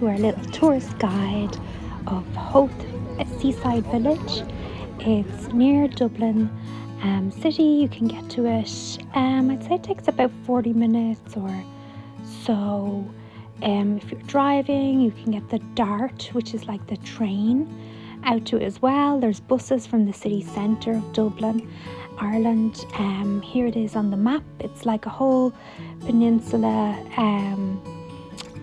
to our little tourist guide of Howth, a seaside village. It's near Dublin City. You can get to it. I'd say it takes about 40 minutes or so. If you're driving, you can get the Dart, which is like the train, out to it as well. There's buses from the city centre of Dublin, Ireland. Here it is on the map. It's like a whole peninsula,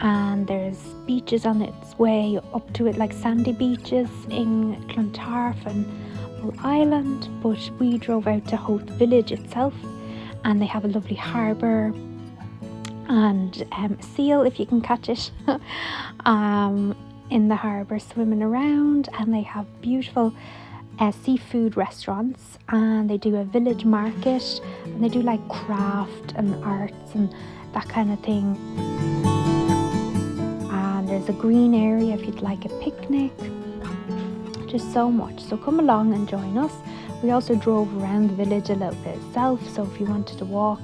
and there's beaches on its way up to it, like sandy beaches in Clontarf and Mull Island. But we drove out to Howth village itself, and they have a lovely harbour and a seal, if you can catch it, in the harbour swimming around. And they have beautiful seafood restaurants, and they do a village market, and they do like craft and arts and that kind of thing. And there's a green area if you'd like a picnic. Just so much. So come along and join us. We also drove around the village a little bit itself, so if you wanted to walk,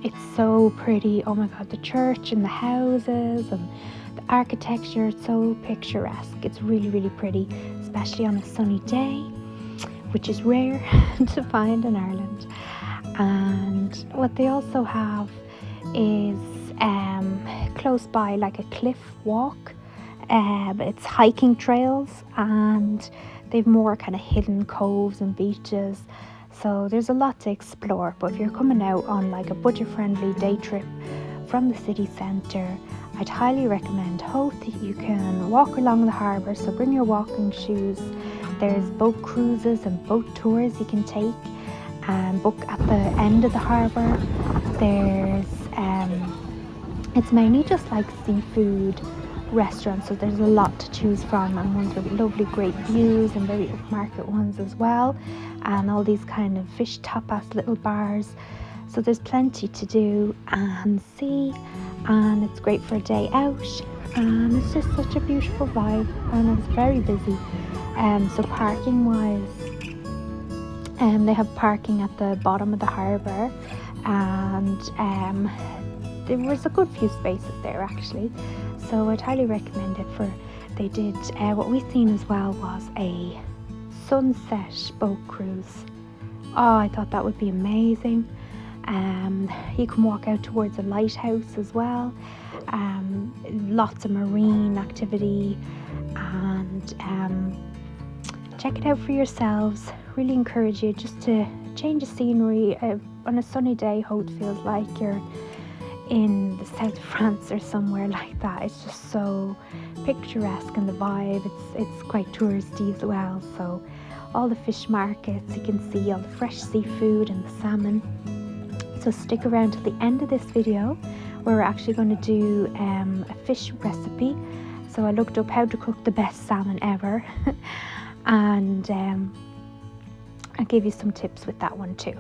it's so pretty. Oh my god, the church and the houses and the architecture, it's so picturesque. It's really pretty, especially on a sunny day, which is rare to find in Ireland. And what they also have is close by like a cliff walk. It's hiking trails, and they've more kind of hidden coves and beaches. So there's a lot to explore. But if you're coming out on like a budget-friendly day trip from the city centre, I'd highly recommend Howth. You can walk along the harbour, so bring your walking shoes. There's boat cruises and boat tours you can take and book at the end of the harbour. There's it's mainly just like seafood restaurants, so there's a lot to choose from, and ones with lovely great views and very upmarket ones as well, and all these kind of fish tapas little bars. So there's plenty to do and see, and it's great for a day out, and it's just such a beautiful vibe. And it's very busy, so parking wise, they have parking at the bottom of the harbour, and there was a good few spaces there actually, so I'd highly recommend it. They did what we seen as well was a sunset boat cruise. Oh, I thought that would be amazing. You can walk out towards a lighthouse as well. Lots of marine activity, and check it out for yourselves. Really encourage you just to change the scenery. On a sunny day, Howth feels like you're in the south of France or somewhere like that. It's just so picturesque, and the vibe, it's quite touristy as well. So all the fish markets, you can see all the fresh seafood and the salmon. So stick around to the end of this video, where we're actually going to do a fish recipe. So I looked up how to cook the best salmon ever and I'll give you some tips with that one too.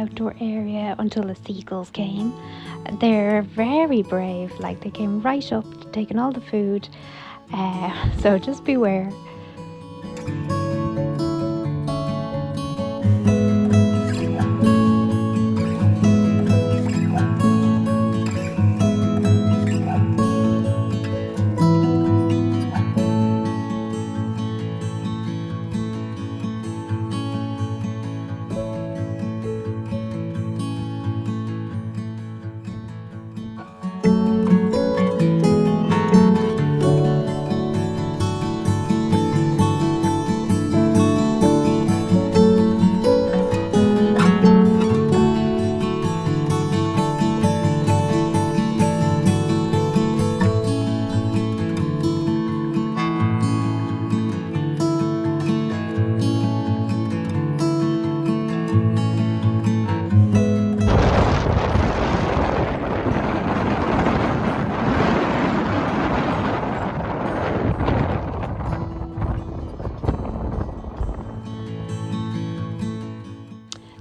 outdoor area until the seagulls came. They're very brave, like they came right up, taking all the food, so just beware.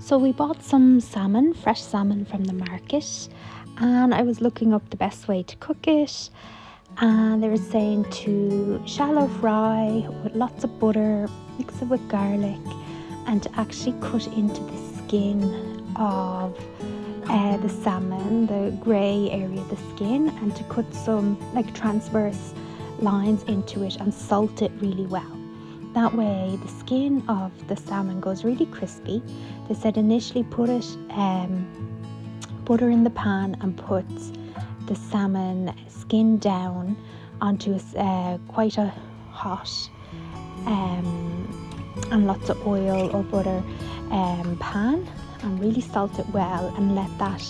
So we bought some salmon, fresh salmon from the market, and I was looking up the best way to cook it, and they were saying to shallow fry with lots of butter, mix it with garlic, and to actually cut into the skin of the salmon, the grey area of the skin, and to cut some like transverse lines into it and salt it really well. That way the skin of the salmon goes really crispy. They said initially put it butter in the pan and put the salmon skin down onto quite a hot and lots of oil or butter pan, and really salt it well and let that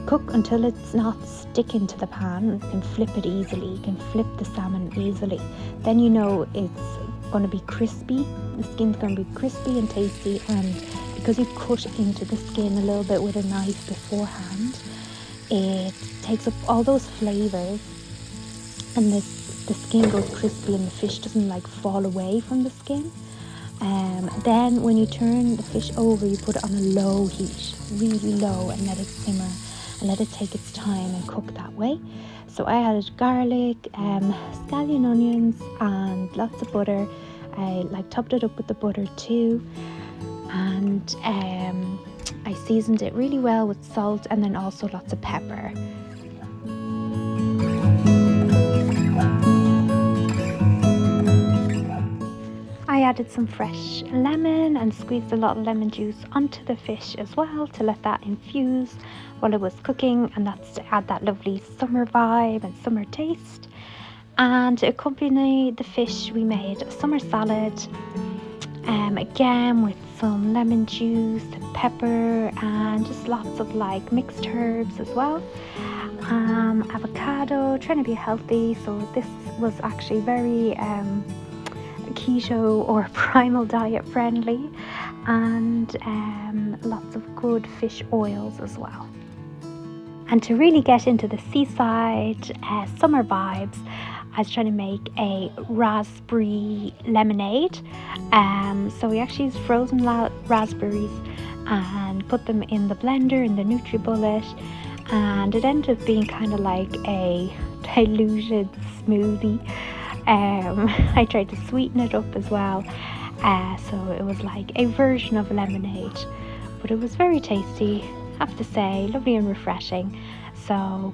cook until it's not sticking to the pan. You can flip it easily, you can flip the salmon easily. Then you know it's going to be crispy, the skin's going to be crispy and tasty, and because you cut into the skin a little bit with a knife beforehand, it takes up all those flavours, and the skin goes crispy and the fish doesn't like fall away from the skin. Then when you turn the fish over, you put it on a low heat, really low, and let it simmer and let it take its time and cook that way. So I added garlic, scallion onions, and lots of butter. I topped it up with the butter too, and I seasoned it really well with salt and then also lots of pepper. I added some fresh lemon and squeezed a lot of lemon juice onto the fish as well to let that infuse while it was cooking, and that's to add that lovely summer vibe and summer taste. And to accompany the fish, we made a summer salad, again with some lemon juice and pepper and just lots of like mixed herbs as well. Avocado, trying to be healthy, so this was actually very keto or primal diet friendly, and lots of good fish oils as well. And to really get into the seaside summer vibes, I was trying to make a raspberry lemonade. So we actually used frozen raspberries and put them in the blender in the NutriBullet, and it ended up being kind of like a diluted smoothie. I tried to sweeten it up as well, so it was like a version of lemonade, but it was very tasty, I have to say, lovely and refreshing. So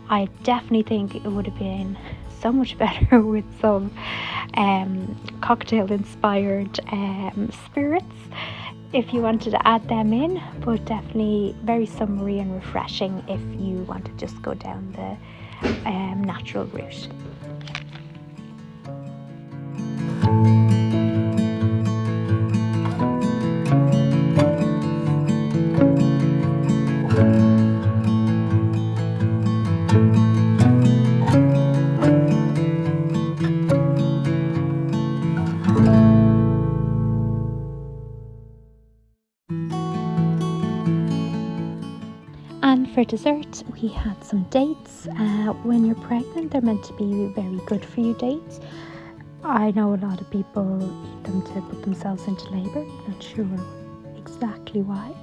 I definitely think it would have been so much better with some cocktail inspired spirits if you wanted to add them in, but definitely very summery and refreshing if you want to just go down the natural route. And for dessert, we had some dates. When you're pregnant, they're meant to be very good for you, dates. I know a lot of people eat them to put themselves into labour. Not sure exactly why.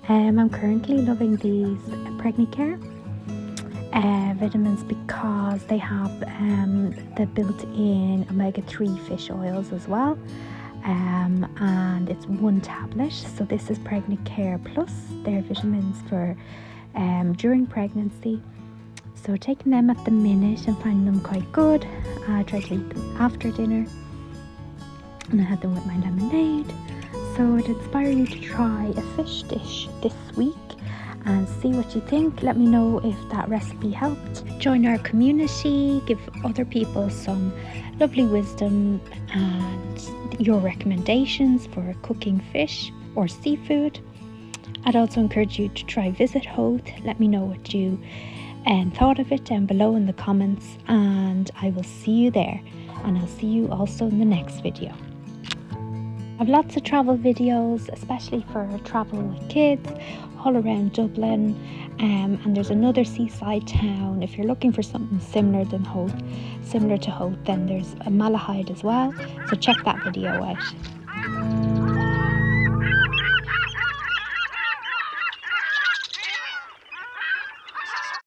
I'm currently loving these Pregnicare vitamins because they have the built-in omega-3 fish oils as well, and it's one tablet. So this is Pregnicare Plus. They're vitamins for during pregnancy. So taking them at the minute and finding them quite good. I try to eat them after dinner, and I had them with my lemonade. So I'd inspire you to try a fish dish this week and see what you think. Let me know if that recipe helped. Join our community, give other people some lovely wisdom and your recommendations for cooking fish or seafood. I'd also encourage you to try visit Howth. Let me know what you thought of it down below in the comments, and I will see you there, and I'll see you also in the next video. I have lots of travel videos, especially for travel with kids, all around Dublin, and there's another seaside town. If you're looking for something similar to Howth, then there's a Malahide as well, so check that video out.